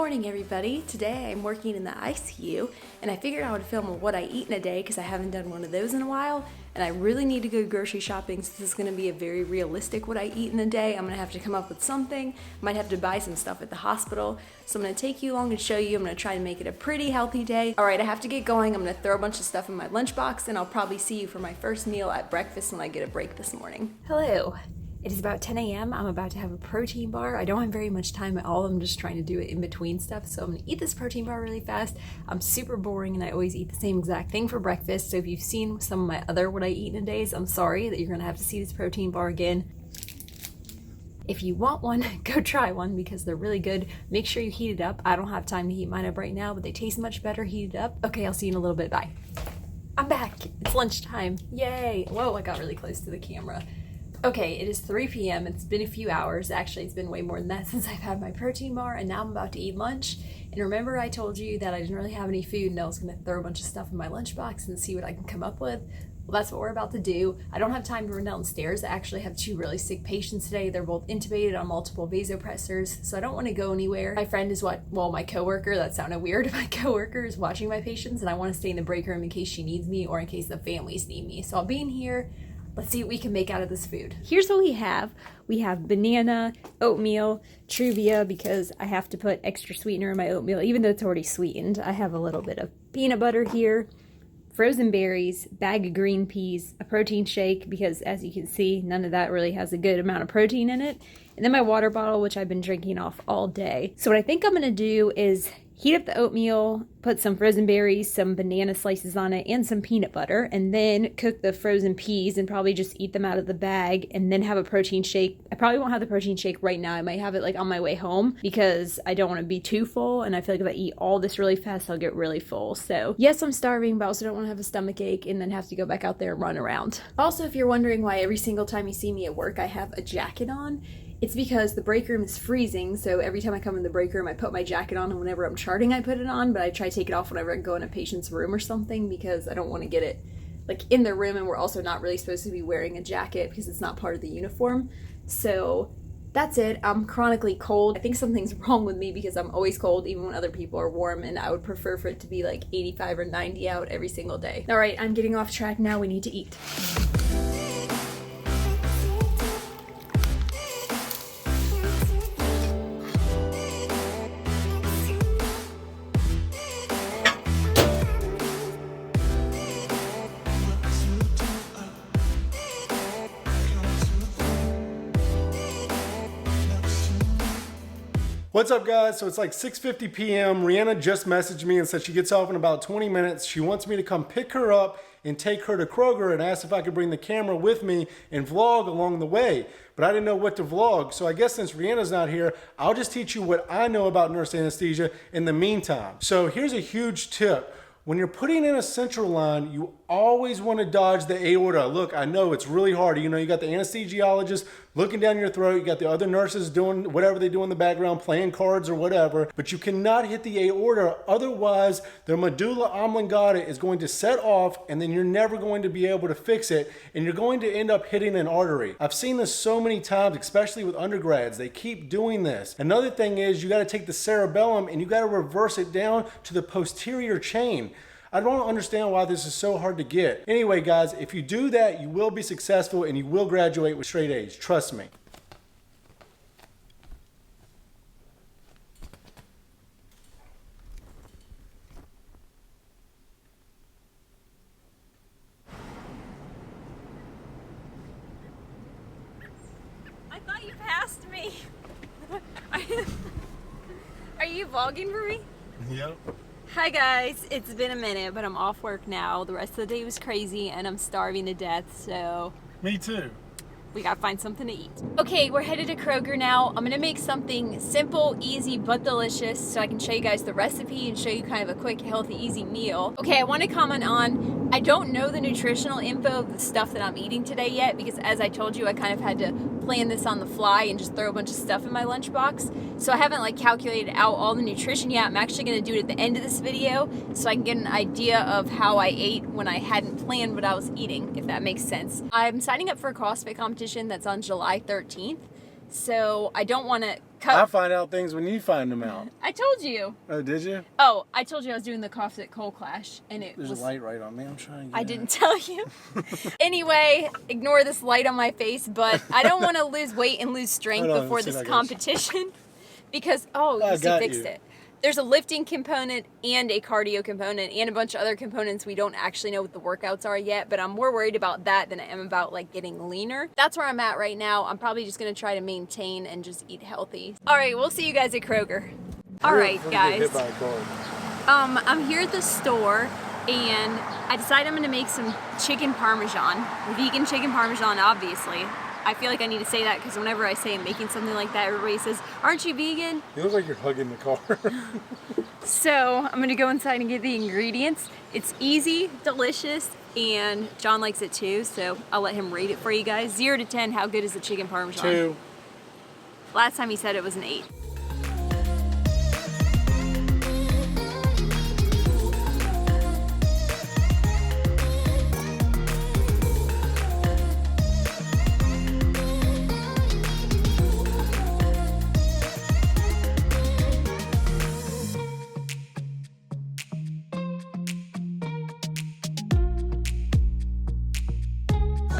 morning, everybody. Today I'm working in the ICU and I figured I would film what I eat in a day because I haven't done one of those in a while, and I really need to go grocery shopping, so this is going to be a very realistic what I eat in a day. I'm going to have to come up with something. Might have to buy some stuff at the hospital, so I'm going to take you along and show you. I'm going to try to make it a pretty healthy day. Alright, I have to get going. I'm going to throw a bunch of stuff in my lunchbox and I'll probably see you for my first meal at breakfast when I get a break this morning. Hello. It is about 10 a.m. I'm about to have a protein bar. I don't have very much time at all. I'm just trying to do it in between stuff. So I'm gonna eat this protein bar really fast. I'm super boring and I always eat the same exact thing for breakfast. So if you've seen some of my other what I eat in a days, I'm sorry that you're gonna have to see this protein bar again. If you want one, go try one because they're really good. Make sure you heat it up. I don't have time to heat mine up right now, but they taste much better heated up. Okay, I'll see you in a little bit. Bye. I'm back. It's lunchtime. Yay. Whoa, I got really close to the camera. Okay, it is 3 p.m. It's been a few hours. Actually, it's been way more than that since I've had my protein bar, and now I'm about to eat lunch. And remember I told you that I didn't really have any food and I was going to throw a bunch of stuff in my lunchbox and see what I can come up with? Well, that's what we're about to do. I don't have time to run downstairs. I actually have 2 really sick patients today. They're both intubated on multiple vasopressors, so I don't want to go anywhere. My friend is my coworker, that sounded weird. My coworker is watching my patients, and I want to stay in the break room in case she needs me or in case the families need me. So I'll be in here. Let's see what we can make out of this food. Here's what we have. We have banana, oatmeal, Truvia, because I have to put extra sweetener in my oatmeal, even though it's already sweetened. I have a little bit of peanut butter here, frozen berries, bag of green peas, a protein shake, because as you can see, none of that really has a good amount of protein in it. And then my water bottle, which I've been drinking off all day. So what I think I'm gonna do is heat up the oatmeal, put some frozen berries, some banana slices on it, and some peanut butter, and then cook the frozen peas and probably just eat them out of the bag, and then have a protein shake. I probably won't have the protein shake right now. I might have it like on my way home because I don't want to be too full, and I feel like if I eat all this really fast, I'll get really full. So yes, I'm starving, but I also don't want to have a stomach ache and then have to go back out there and run around. Also, if you're wondering why every single time you see me at work, I have a jacket on, it's because the break room is freezing, so every time I come in the break room, I put my jacket on, and whenever I'm charting, I put it on, but I try to take it off whenever I go in a patient's room or something because I don't want to get it like in their room, and we're also not really supposed to be wearing a jacket because it's not part of the uniform. So that's it. I'm chronically cold. I think something's wrong with me because I'm always cold even when other people are warm, and I would prefer for it to be like 85 or 90 out every single day. All right, I'm getting off track now. We need to eat. What's up, guys? So it's like 6:50 p.m. Rihanna just messaged me and said she gets off in about 20 minutes. She wants me to come pick her up and take her to Kroger, and asked if I could bring the camera with me and vlog along the way. But I didn't know what to vlog, so I guess since Rihanna's not here, I'll just teach you what I know about nurse anesthesia in the meantime. So here's a huge tip. When you're putting in a central line, you always want to dodge the aorta. Look, I know it's really hard. You know, you got the anesthesiologist looking down your throat. You got the other nurses doing whatever they do in the background, playing cards or whatever. But you cannot hit the aorta. Otherwise, the medulla oblongata is going to set off, and then you're never going to be able to fix it. And you're going to end up hitting an artery. I've seen this so many times, especially with undergrads. They keep doing this. Another thing is you got to take the cerebellum and you got to reverse it down to the posterior chain. I don't understand why this is so hard to get. Anyway, guys, if you do that, you will be successful and you will graduate with straight A's. Trust me. I thought you passed me. Are you vlogging for me? Yep. Hi guys, it's been a minute, but I'm off work now. The rest of the day was crazy and I'm starving to death, so... Me too. We gotta find something to eat. Okay, we're headed to Kroger now. I'm gonna make something simple, easy, but delicious so I can show you guys the recipe and show you kind of a quick, healthy, easy meal. Okay, I wanna comment on, I don't know the nutritional info of the stuff that I'm eating today yet because as I told you, I kind of had to plan this on the fly and just throw a bunch of stuff in my lunchbox. So I haven't like calculated out all the nutrition yet. I'm actually gonna do it at the end of this video so I can get an idea of how I ate when I hadn't planned what I was eating, if that makes sense. I'm signing up for a CrossFit competition that's on July 13th. so I don't want to I cut. find out things when you find them out. I told you. Oh, did you? Oh, I told you I was doing the Crossfit cold clash, and There's a light right on me. I'm trying to I didn't tell you. Anyway, ignore this light on my face, but I don't want to lose weight and lose strength Hold on, before let's see this if I got you. competition because, oh, I you got fixed you. it. There's a lifting component and a cardio component and a bunch of other components we don't actually know what the workouts are yet, but I'm more worried about that than I am about like getting leaner. That's where I'm at right now. I'm probably just gonna try to maintain and just eat healthy. All right, we'll see you guys at Kroger. All right, guys. Hit by a car. I'm here at the store and I decided I'm gonna make some chicken Parmesan, vegan chicken Parmesan, obviously. I feel like I need to say that because whenever I say I'm making something like that, everybody says, aren't you vegan? You look like you're hugging the car. So I'm gonna go inside and get the ingredients. It's easy, delicious, and John likes it too, so I'll let him rate it for you guys. 0 to 10, how good is the chicken Parmesan? 2. Last time he said it was an 8.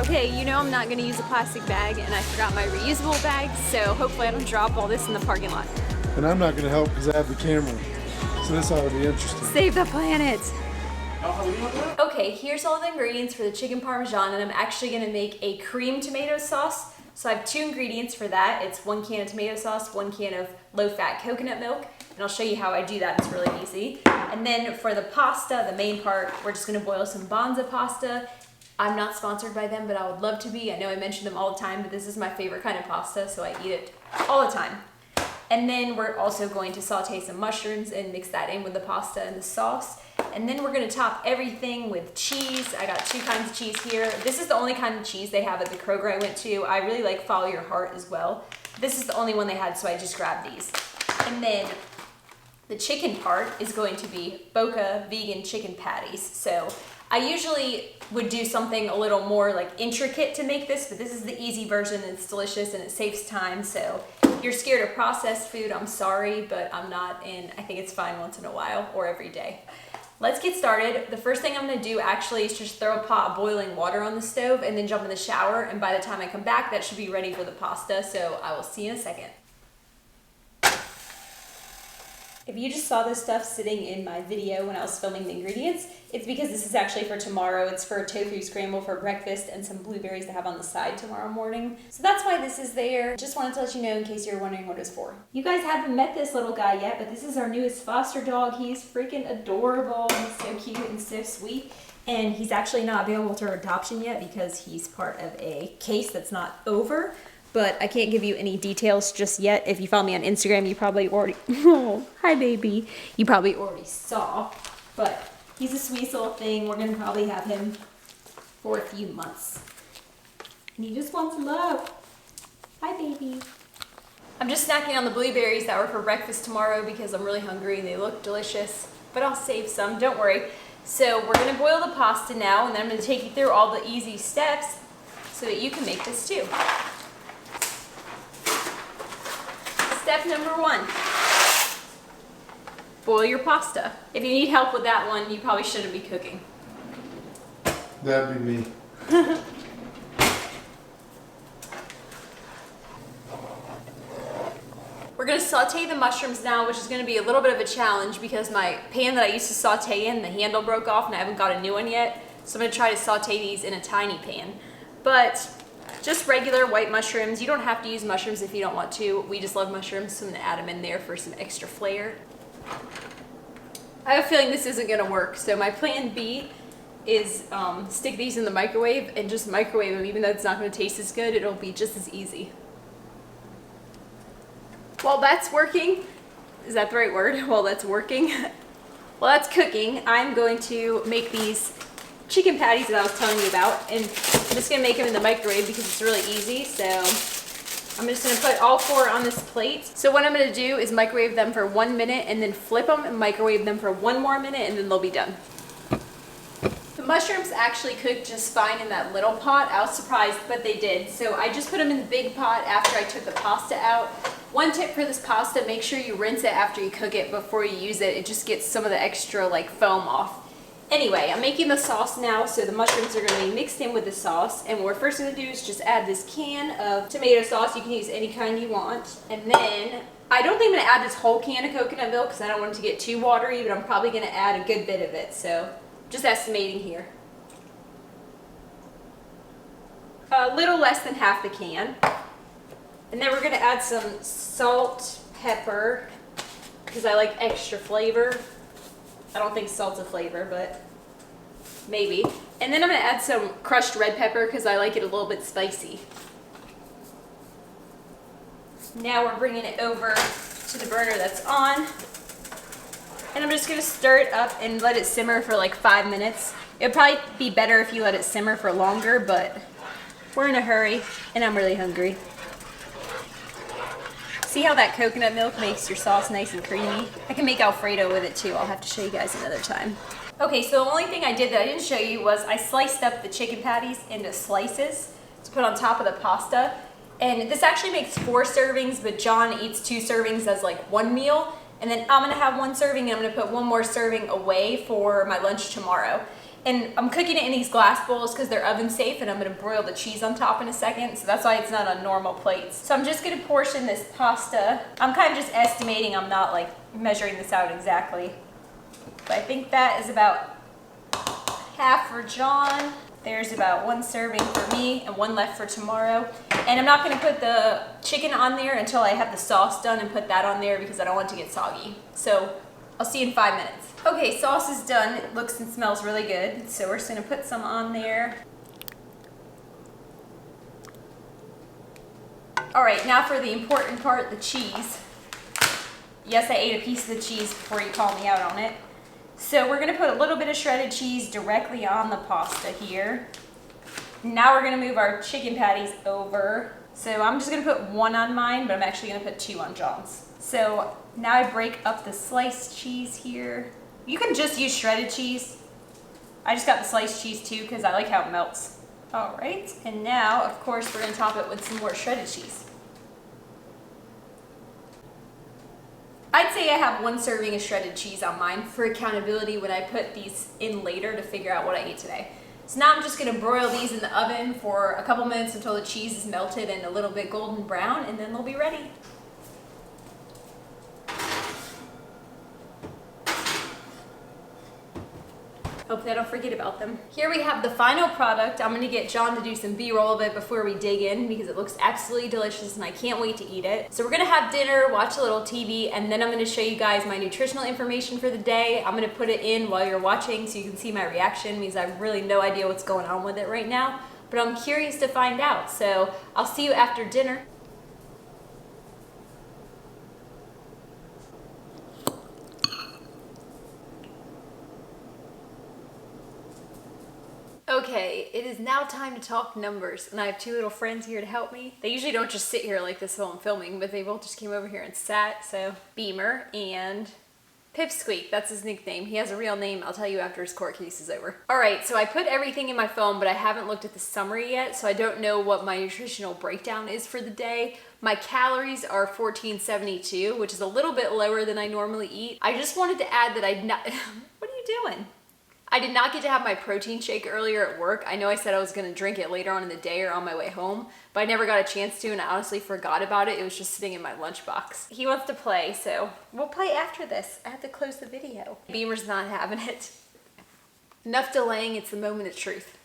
Okay, you know I'm not gonna use a plastic bag and I forgot my reusable bag, so hopefully I don't drop all this in the parking lot. And I'm not going to help because I have the camera. So this ought to be interesting. Save the planet! Okay, here's all the ingredients for the chicken Parmesan, and I'm actually gonna make a cream tomato sauce. So I have 2 ingredients for that. It's 1 can of tomato sauce, 1 can of low-fat coconut milk, and I'll show you how I do that. It's really easy. And then for the pasta, the main part, we're just gonna boil some Banza pasta. I'm not sponsored by them, but I would love to be. I know I mention them all the time, but this is my favorite kind of pasta, so I eat it all the time. And then we're also going to saute some mushrooms and mix that in with the pasta and the sauce. And then we're gonna top everything with cheese. I got 2 kinds of cheese here. This is the only kind of cheese they have at the Kroger I went to. I really like Follow Your Heart as well. This is the only one they had, so I just grabbed these. And then the chicken part is going to be Boca vegan chicken patties. So I usually would do something a little more like intricate to make this, but this is the easy version and it's delicious and it saves time. So if you're scared of processed food, I'm sorry, but I'm not, and I think it's fine once in a while or every day. Let's get started. The first thing I'm gonna do actually is just throw a pot of boiling water on the stove and then jump in the shower, and by the time I come back, that should be ready for the pasta, so I will see you in a second. If you just saw this stuff sitting in my video when I was filming the ingredients, it's because this is actually for tomorrow. It's for a tofu scramble for breakfast and some blueberries to have on the side tomorrow morning. So that's why this is there. Just wanted to let you know in case you're wondering what it's for. You guys haven't met this little guy yet, but this is our newest foster dog. He's freaking adorable. He's so cute and so sweet. And he's actually not available to adoption yet because he's part of a case that's not over. But I can't give you any details just yet. If you follow me on Instagram, you probably already, oh, hi baby. You probably already saw, but he's a sweet little thing. We're gonna probably have him for a few months. And he just wants love. Hi baby. I'm just snacking on the blueberries that were for breakfast tomorrow because I'm really hungry and they look delicious, but I'll save some, don't worry. So we're gonna boil the pasta now, and then I'm gonna take you through all the easy steps so that you can make this too. Step number 1, boil your pasta. If you need help with that one, you probably shouldn't be cooking. That'd be me. We're gonna saute the mushrooms now, which is gonna be a little bit of a challenge because my pan that I used to saute in, the handle broke off and I haven't got a new one yet. So I'm gonna try to saute these in a tiny pan. But just regular white mushrooms. You don't have to use mushrooms if you don't want to. We just love mushrooms, so I'm gonna add them in there for some extra flair. I have a feeling this isn't gonna work, so my plan B is stick these in the microwave and just microwave them. Even though it's not gonna taste as good, it'll be just as easy. While that's working, is that the right word? While that's working, while that's cooking, I'm going to make these chicken patties that I was telling you about, and I'm just gonna make them in the microwave because it's really easy. So I'm just gonna put all 4 on this plate. So what I'm gonna do is microwave them for 1 minute and then flip them and microwave them for 1 more minute and then they'll be done. The mushrooms actually cooked just fine in that little pot. I was surprised, but they did. So I just put them in the big pot after I took the pasta out. One tip for this pasta, make sure you rinse it after you cook it before you use it. It just gets some of the extra like foam off. Anyway, I'm making the sauce now, so the mushrooms are going to be mixed in with the sauce. And what we're first going to do is just add this can of tomato sauce. You can use any kind you want. And then, I don't think I'm going to add this whole can of coconut milk because I don't want it to get too watery, but I'm probably going to add a good bit of it. So, just estimating here. A little less than half the can. And then we're going to add some salt, pepper, because I like extra flavor. I don't think salt's a flavor, but maybe. And then I'm going to add some crushed red pepper because I like it a little bit spicy. Now we're bringing it over to the burner that's on. And I'm just going to stir it up and let it simmer for like 5 minutes. It'd probably be better if you let it simmer for longer, but we're in a hurry and I'm really hungry. See how that coconut milk makes your sauce nice and creamy? I can make Alfredo with it too. I'll have to show you guys another time. Okay, so the only thing I did that I didn't show you was I sliced up the chicken patties into slices to put on top of the pasta. And this actually makes 4 servings, but Jon eats 2 servings as like one meal. And then I'm gonna have 1 serving and I'm gonna put 1 more serving away for my lunch tomorrow. And I'm cooking it in these glass bowls because they're oven safe, and I'm gonna broil the cheese on top in a second, so that's why it's not on normal plates. So I'm just gonna portion this pasta. I'm kind of just estimating, I'm not like measuring this out exactly. But I think that is about half for Jon. There's about 1 serving for me and 1 left for tomorrow. And I'm not gonna put the chicken on there until I have the sauce done and put that on there because I don't want it to get soggy. So I'll see you in 5 minutes. Okay, sauce is done. It looks and smells really good. So we're just gonna put some on there. All right, now for the important part, the cheese. Yes, I ate a piece of the cheese before you called me out on it. So we're gonna put a little bit of shredded cheese directly on the pasta here. Now we're gonna move our chicken patties over. So I'm just gonna put 1 on mine, but I'm actually gonna put 2 on Jon's. So now I break up the sliced cheese here. You can just use shredded cheese. I just got the sliced cheese too because I like how it melts. All right, and now, of course, we're gonna top it with some more shredded cheese. I'd say I have 1 serving of shredded cheese on mine for accountability when I put these in later to figure out what I ate today. So now I'm just gonna broil these in the oven for a couple minutes until the cheese is melted and a little bit golden brown, and then they'll be ready. Hopefully I don't forget about them. Here we have the final product. I'm gonna get Jon to do some B-roll of it before we dig in because it looks absolutely delicious and I can't wait to eat it. So we're gonna have dinner, watch a little TV, and then I'm gonna show you guys my nutritional information for the day. I'm gonna put it in while you're watching so you can see my reaction because I have really no idea what's going on with it right now, but I'm curious to find out. So I'll see you after dinner. Okay, it is now time to talk numbers, and I have 2 little friends here to help me. They usually don't just sit here like this while I'm filming, but they both just came over here and sat. So Beamer and Pipsqueak, that's his nickname. He has a real name, I'll tell you after his court case is over. All right, so I put everything in my phone, but I haven't looked at the summary yet, so I don't know what my nutritional breakdown is for the day. My calories are 1472, which is a little bit lower than I normally eat. I just wanted to add that what are you doing? I did not get to have my protein shake earlier at work. I know I said I was gonna drink it later on in the day or on my way home, but I never got a chance to, and I honestly forgot about it. It was just sitting in my lunchbox. He wants to play, so we'll play after this. I have to close the video. Beamer's not having it. Enough delaying, it's the moment of truth.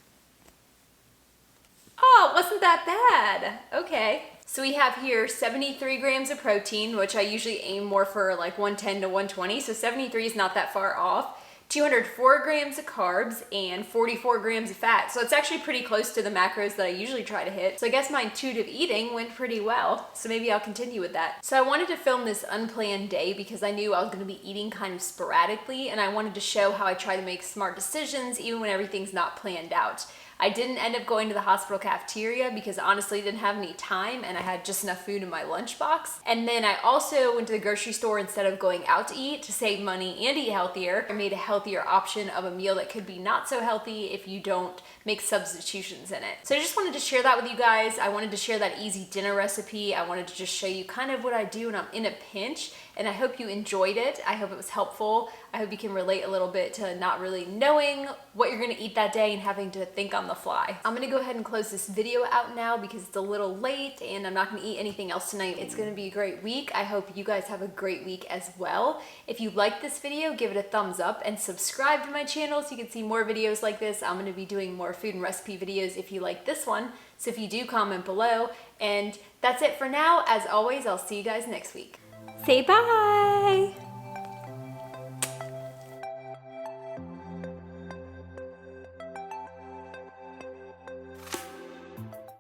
Oh, it wasn't that bad. Okay. So we have here 73 grams of protein, which I usually aim more for like 110 to 120, so 73 is not that far off. 204 grams of carbs and 44 grams of fat. So it's actually pretty close to the macros that I usually try to hit. So I guess my intuitive eating went pretty well. So maybe I'll continue with that. So I wanted to film this unplanned day because I knew I was gonna be eating kind of sporadically, and I wanted to show how I try to make smart decisions even when everything's not planned out. I didn't end up going to the hospital cafeteria because honestly I didn't have any time and I had just enough food in my lunchbox. And then I also went to the grocery store instead of going out to eat to save money and eat healthier. I made a healthier option of a meal that could be not so healthy if you don't make substitutions in it. So I just wanted to share that with you guys. I wanted to share that easy dinner recipe. I wanted to just show you kind of what I do when I'm in a pinch, and I hope you enjoyed it. I hope it was helpful. I hope you can relate a little bit to not really knowing what you're gonna eat that day and having to think on the fly. I'm gonna go ahead and close this video out now because it's a little late and I'm not gonna eat anything else tonight. It's gonna be a great week. I hope you guys have a great week as well. If you liked this video, give it a thumbs up and subscribe to my channel so you can see more videos like this. I'm gonna be doing more food and recipe videos if you like this one. So if you do, comment below. And that's it for now. As always, I'll see you guys next week. Say bye!